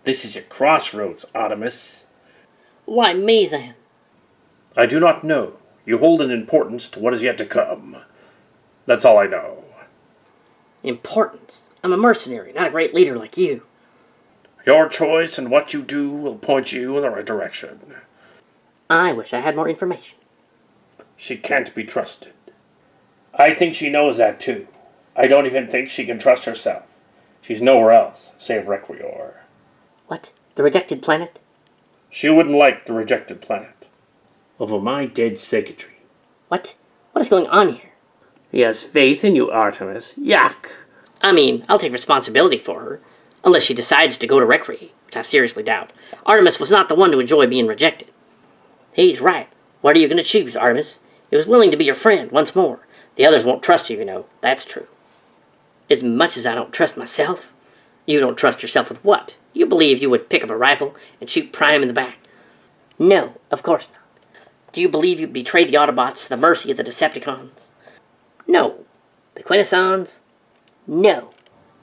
This is your crossroads, Artemis. Why me, then? I do not know. You hold an importance to what is yet to come. That's all I know. Importance? I'm a mercenary, not a great leader like you. Your choice and what you do will point you in the right direction. I wish I had more information. She can't be trusted. I think she knows that too. I don't even think she can trust herself. She's nowhere else, save Requior. What? The rejected planet? She wouldn't like the rejected planet. Over my dead secretary. What? What is going on here? He has faith in you, Artemis. Yuck. I mean, I'll take responsibility for her. Unless she decides to go to Recre, which I seriously doubt. Artemis was not the one to enjoy being rejected. He's right. What are you going to choose, Artemis? He was willing to be your friend once more. The others won't trust you, you know. That's true. As much as I don't trust myself. You don't trust yourself with what? You believe you would pick up a rifle and shoot Prime in the back? No, of course not. Do you believe you'd betray the Autobots to the mercy of the Decepticons? No. The Quintessons? No.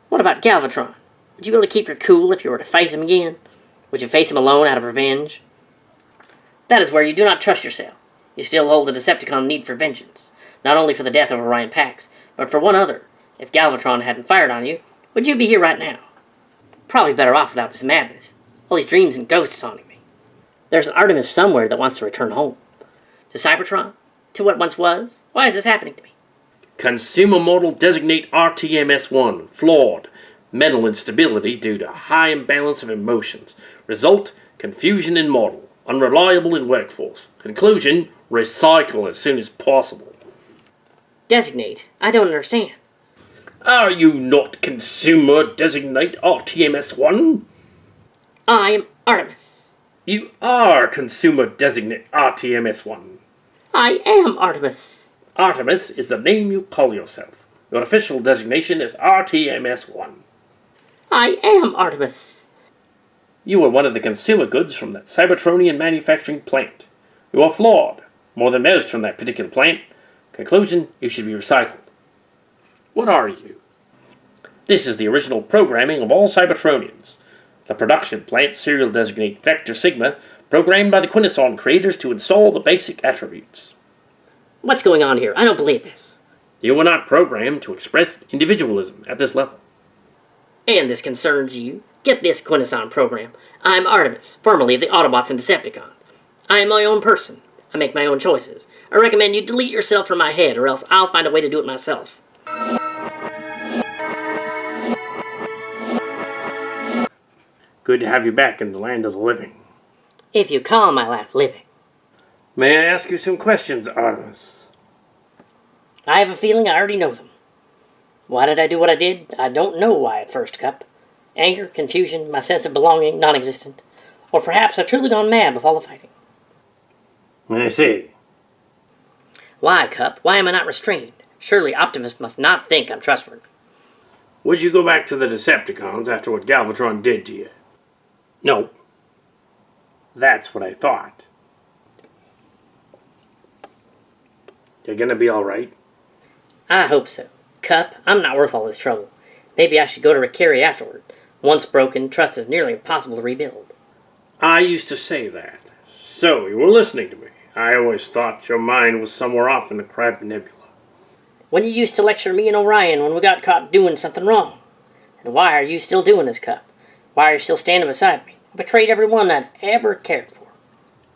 What about Galvatron? Would you be able to keep your cool if you were to face him again? Would you face him alone out of revenge? That is where you do not trust yourself. You still hold the Decepticon need for vengeance. Not only for the death of Orion Pax, but for one other. If Galvatron hadn't fired on you, would you be here right now? Probably better off without this madness. All these dreams and ghosts haunting me. There's an Artemis somewhere that wants to return home. To Cybertron? To what once was? Why is this happening to me? Consumer model designate RTMS-1. Flawed. Mental instability due to high imbalance of emotions. Result, confusion in model. Unreliable in workforce. Conclusion, recycle as soon as possible. Designate? I don't understand. Are you not consumer designate RTMS-1? I am Artemis. You are consumer designate RTMS-1. I am Artemis. Artemis is the name you call yourself. Your official designation is RTMS-1. I am Artemis. You are one of the consumer goods from that Cybertronian manufacturing plant. You are flawed, more than most from that particular plant. Conclusion, you should be recycled. What are you? This is the original programming of all Cybertronians. The production plant serial designate Vector Sigma, programmed by the Quintesson creators to install the basic attributes. What's going on here? I don't believe this. You were not programmed to express individualism at this level. And this concerns you. Get this Quintesson program. I'm Artemis, formerly of the Autobots and Decepticons. I am my own person. I make my own choices. I recommend you delete yourself from my head, or else I'll find a way to do it myself. Good to have you back in the land of the living. If you call my life living. May I ask you some questions, Artemis? I have a feeling I already know them. Why did I do what I did? I don't know why at first, Cup. Anger, confusion, my sense of belonging, non-existent. Or perhaps I've truly gone mad with all the fighting. I see. Why, Cup? Why am I not restrained? Surely Optimus must not think I'm trustworthy. Would you go back to the Decepticons after what Galvatron did to you? No. That's what I thought. You're gonna be alright? I hope so. Cup, I'm not worth all this trouble. Maybe I should go to Ricari afterward. Once broken, trust is nearly impossible to rebuild. I used to say that. So, you were listening to me. I always thought your mind was somewhere off in the Crab Nebula. When you used to lecture me and Orion when we got caught doing something wrong. And why are you still doing this, Cup? Why are you still standing beside me? I betrayed everyone I'd ever cared for.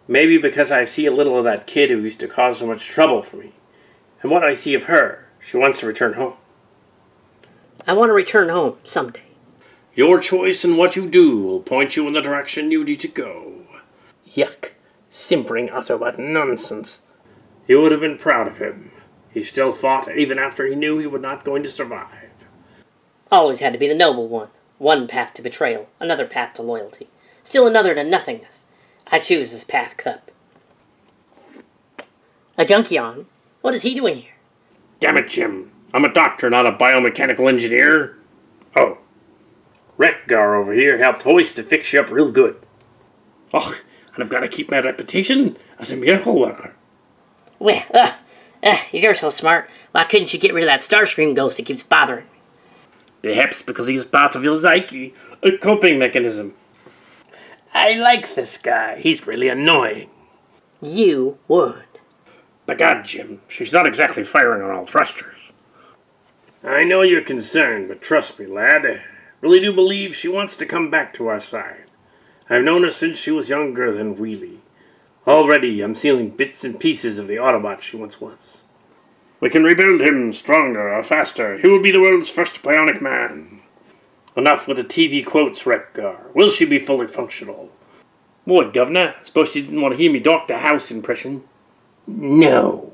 Maybe because I see a little of that kid who used to cause so much trouble for me. And what I see of her, she wants to return home. I want to return home someday. Your choice in what you do will point you in the direction you need to go. Yuck. Simpering Autobot nonsense. You would have been proud of him. He still fought even after he knew he was not going to survive. Always had to be the noble one. One path to betrayal, another path to loyalty. Still another to nothingness. I choose this path, Cup. A Junkion? What is he doing here? Damn it, Jim. I'm a doctor, not a biomechanical engineer. Oh. Wreckgar over here helped Hoist to fix you up real good. Oh, and I've got to keep my reputation as a miracle worker. Well, you're so smart. Why couldn't you get rid of that Starscream ghost that keeps bothering me? Perhaps because he is part of your psyche, a coping mechanism. I like this guy. He's really annoying. You would. By God, Jim, she's not exactly firing on all thrusters. I know you're concerned, but trust me, lad. I really do believe she wants to come back to our side. I've known her since she was younger than Wheelie. Already, I'm seeing bits and pieces of the Autobot she once was. We can rebuild him stronger or faster. He will be the world's first bionic man. Enough with the TV quotes, Wreckgar. Will she be fully functional? What, Governor? I suppose you didn't want to hear me Dr. House impression? No.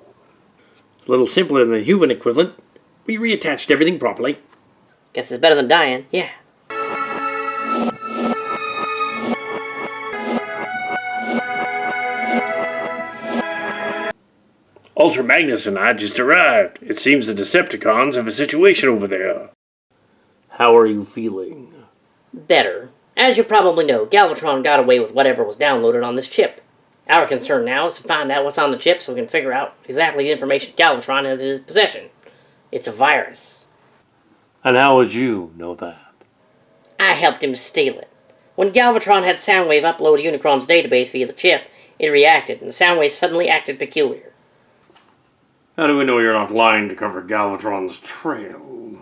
A little simpler than the human equivalent. We reattached everything properly. Guess it's better than dying, yeah. Ultra Magnus and I just arrived. It seems the Decepticons have a situation over there. How are you feeling? Better. As you probably know, Galvatron got away with whatever was downloaded on this chip. Our concern now is to find out what's on the chip so we can figure out exactly the information Galvatron has in his possession. It's a virus. And how would you know that? I helped him steal it. When Galvatron had Soundwave upload Unicron's database via the chip, it reacted, and Soundwave suddenly acted peculiar. How do we know you're not lying to cover Galvatron's trail?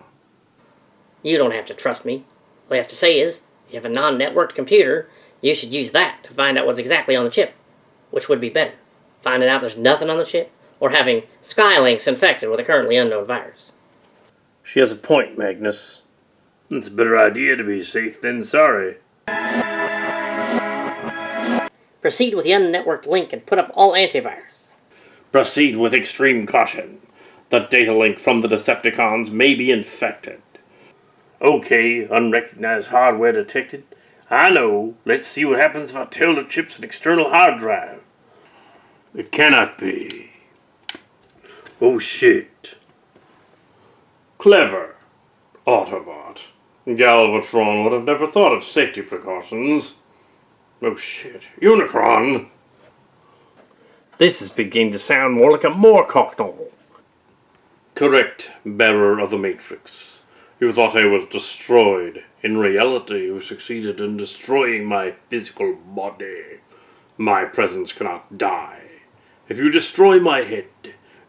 You don't have to trust me. All you have to say is, if you have a non-networked computer, you should use that to find out what's exactly on the chip. Which would be better? Finding out there's nothing on the chip, or having Skylinks infected with a currently unknown virus? She has a point, Magnus. It's a better idea to be safe than sorry. Proceed with the unnetworked link and put up all antivirus. Proceed with extreme caution. The data link from the Decepticons may be infected. Okay, unrecognized hardware detected. I know. Let's see what happens if I tell the chip's an external hard drive. It cannot be. Oh shit. Clever. Autobot. Galvatron would have never thought of safety precautions. Oh shit. Unicron. This is beginning to sound more like a Moorcockle. Correct, bearer of the Matrix. You thought I was destroyed. In reality, you succeeded in destroying my physical body. My presence cannot die. If you destroy my head,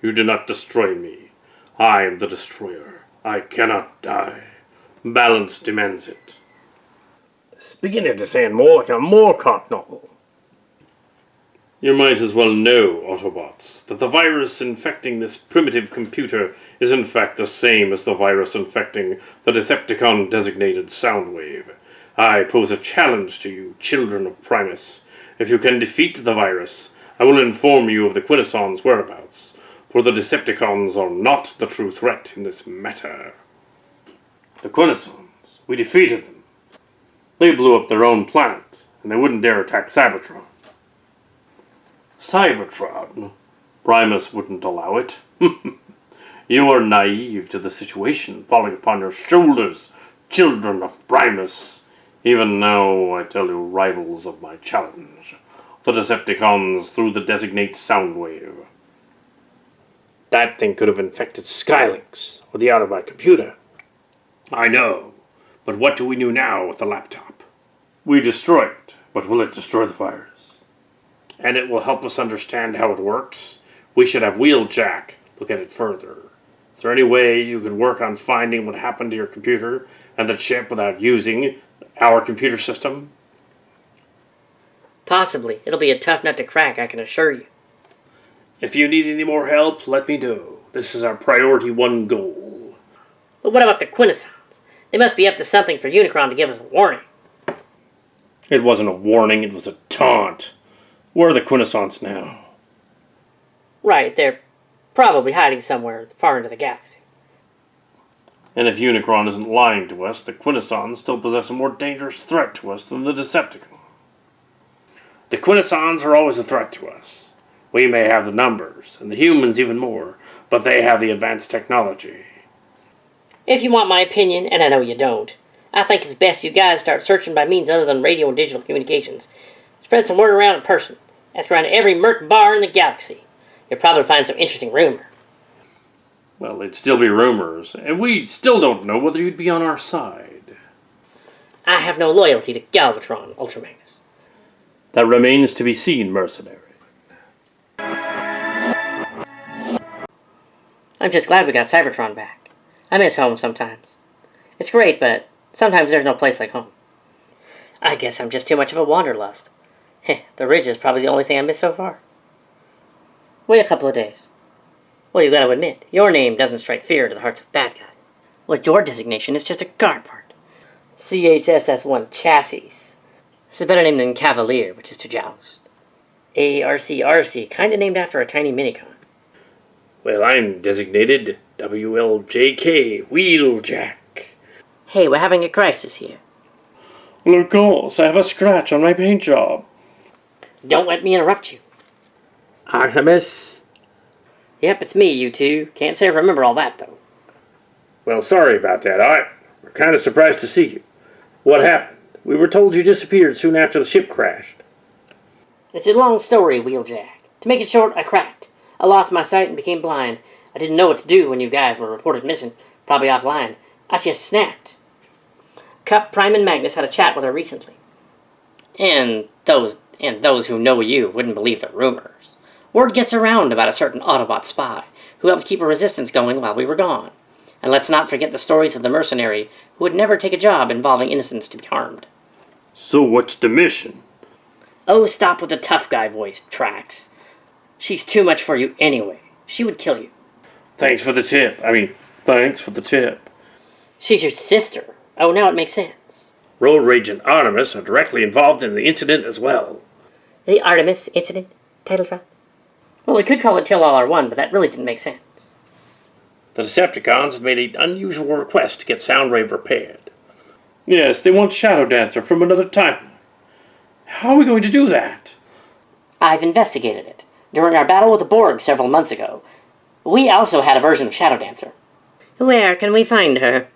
you do not destroy me. I am the destroyer. I cannot die. Balance demands it. This is beginning to sound more like a Moorcock novel. You might as well know, Autobots, that the virus infecting this primitive computer is in fact the same as the virus infecting the Decepticon-designated Soundwave. I pose a challenge to you, children of Primus. If you can defeat the virus, I will inform you of the Quintessons' whereabouts, for the Decepticons are not the true threat in this matter. The Quintessons, we defeated them. They blew up their own planet, and they wouldn't dare attack Cybertron. Cybertron? Primus wouldn't allow it. You are naive to the situation falling upon your shoulders, children of Primus. Even now, I tell you, rivals of my challenge. The Decepticons through the designate sound wave. That thing could have infected Skylinks, or the Autobot computer. I know, but what do we do now with the laptop? We destroy it, but will it destroy the virus? And it will help us understand how it works? We should have Wheeljack look at it further. Is there any way you could work on finding what happened to your computer and the chip without using our computer system? Possibly. It'll be a tough nut to crack, I can assure you. If you need any more help, let me know. This is our priority one goal. But what about the Quintessons? They must be up to something for Unicron to give us a warning. It wasn't a warning, it was a taunt. Where are the Quintessons now? Right, they're probably hiding somewhere far into the galaxy. And if Unicron isn't lying to us, the Quintessons still possess a more dangerous threat to us than the Decepticons. The Quintessons are always a threat to us. We may have the numbers, and the humans even more, but they have the advanced technology. If you want my opinion, and I know you don't, I think it's best you guys start searching by means other than radio and digital communications. Spread some word around in person. Ask around every merc bar in the galaxy. You'll probably find some interesting rumor. Well, it'd still be rumors, and we still don't know whether you'd be on our side. I have no loyalty to Galvatron, Ultra Magnus. That remains to be seen, mercenary. I'm just glad we got Cybertron back. I miss home sometimes. It's great, but sometimes there's no place like home. I guess I'm just too much of a wanderlust. Heh, the Ridge is probably the only thing I miss so far. Wait a couple of days. Well, you gotta admit, your name doesn't strike fear to the hearts of bad guys. Well, your designation is just a car part. CHSS-1 Chassis. It's a better name than Cavalier, which is to joust. ARCRC, kinda named after a tiny minicon. Well, I'm designated WLJK, Wheeljack. Hey, we're having a crisis here. Well, of course, I have a scratch on my paint job. Don't let me interrupt you. Artemis? Yep, it's me, you two. Can't say I remember all that, though. Well, sorry about that, Art. We're kind of surprised to see you. What happened? We were told you disappeared soon after the ship crashed. It's a long story, Wheeljack. To make it short, I cracked. I lost my sight and became blind. I didn't know what to do when you guys were reported missing, probably offline. I just snapped. Cup, Prime, and Magnus had a chat with her recently. And those who know you wouldn't believe the rumors. Word gets around about a certain Autobot spy who helped keep a resistance going while we were gone. And let's not forget the stories of the mercenary who would never take a job involving innocents to be harmed. So what's the mission? Oh, stop with the tough guy voice, Trax. She's too much for you anyway. She would kill you. Thanks for the tip. Thanks for the tip. She's your sister. Oh, now it makes sense. Road Rage and Artemis are directly involved in the incident as well. The Artemis Incident? Title drop? Well, we could call it Till All Are One, but that really didn't make sense. The Decepticons have made an unusual request to get Soundwave repaired. Yes, they want Shadow Dancer from another timeline. How are we going to do that? I've investigated it. During our battle with the Borg several months ago, we also had a version of Shadow Dancer. Where can we find her?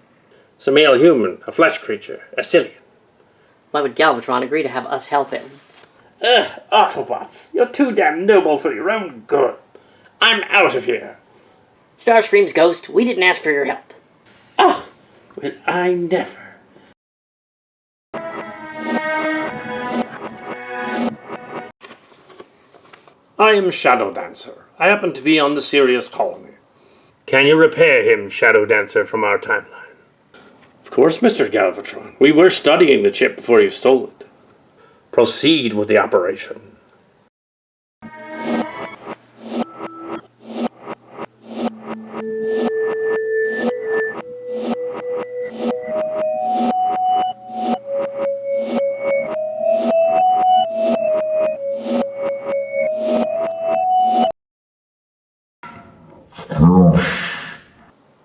It's a male human, a flesh creature, a Cillian. Why would Galvatron agree to have us help him? Autobots, you're too damn noble for your own good. I'm out of here. Starscream's ghost, we didn't ask for your help. Oh, well, I never. I am Shadow Dancer. I happen to be on the Sirius colony. Can you repair him, Shadow Dancer, from our timeline? Of course, Mr. Galvatron. We were studying the chip before you stole it. Proceed with the operation.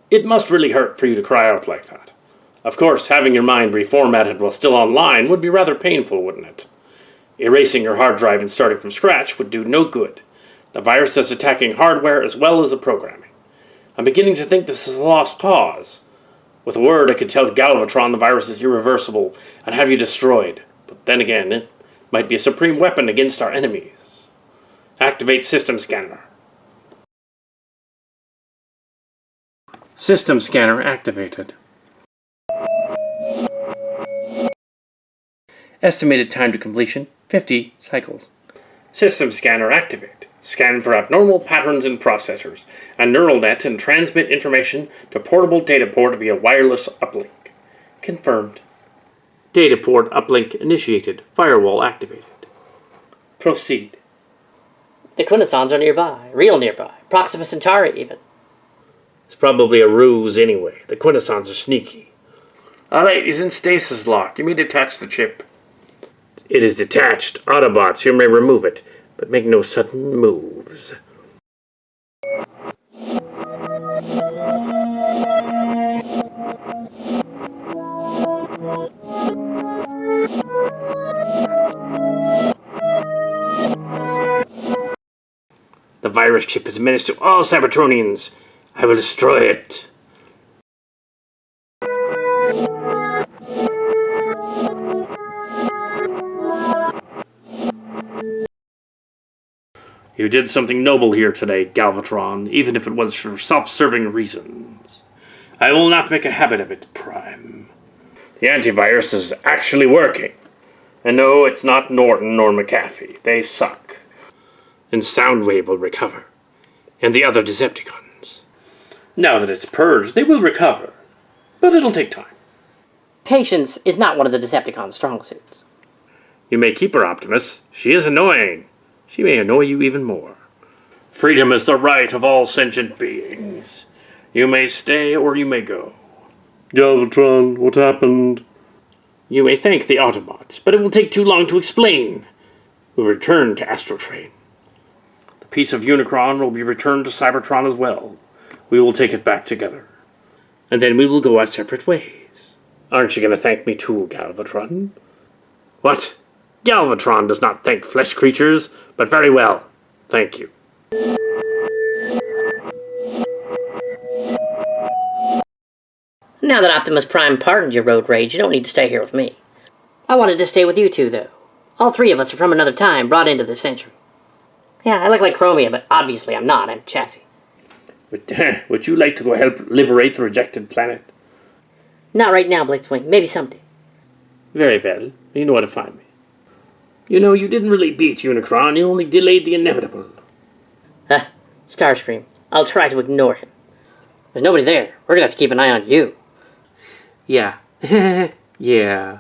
It must really hurt for you to cry out like that. Of course, having your mind reformatted while still online would be rather painful, wouldn't it? Erasing your hard drive and starting from scratch would do no good. The virus is attacking hardware as well as the programming. I'm beginning to think this is a lost cause. With a word, I could tell Galvatron the virus is irreversible and have you destroyed. But then again, it might be a supreme weapon against our enemies. Activate system scanner. System scanner activated. Estimated time to completion, 50 cycles. System scanner activate. Scan for abnormal patterns in processors and neural net and transmit information to portable data port via wireless uplink. Confirmed. Data port uplink initiated. Firewall activated. Proceed. The Quintessons are nearby, real nearby. Proxima Centauri, even. It's probably a ruse anyway. The Quintessons are sneaky. Alright, he's in stasis lock. You may detach the chip. It is detached. Autobots, you may remove it, but make no sudden moves. The virus chip is a menace to all Cybertronians. I will destroy it. You did something noble here today, Galvatron, even if it was for self-serving reasons. I will not make a habit of it, Prime. The antivirus is actually working. And no, it's not Norton nor McAfee. They suck. And Soundwave will recover. And the other Decepticons. Now that it's purged, they will recover. But it'll take time. Patience is not one of the Decepticons' strong suits. You may keep her, Optimus. She is annoying. She may annoy you even more. Freedom is the right of all sentient beings. You may stay or you may go. Galvatron, what happened? You may thank the Autobots, but it will take too long to explain. We'll return to Astrotrain. The piece of Unicron will be returned to Cybertron as well. We will take it back together. And then we will go our separate ways. Aren't you going to thank me too, Galvatron? What? Galvatron does not thank flesh creatures, but very well. Thank you. Now that Optimus Prime pardoned your road rage, you don't need to stay here with me. I wanted to stay with you two, though. All three of us are from another time, brought into this century. Yeah, I look like Chromia, but obviously I'm not. I'm Chassis. Would you like to go help liberate the rejected planet? Not right now, Blitzwing. Maybe someday. Very well. You know where to find me. You know, you didn't really beat Unicron. You only delayed the inevitable. Starscream. I'll try to ignore him. There's nobody there. We're gonna have to keep an eye on you. Yeah. Yeah.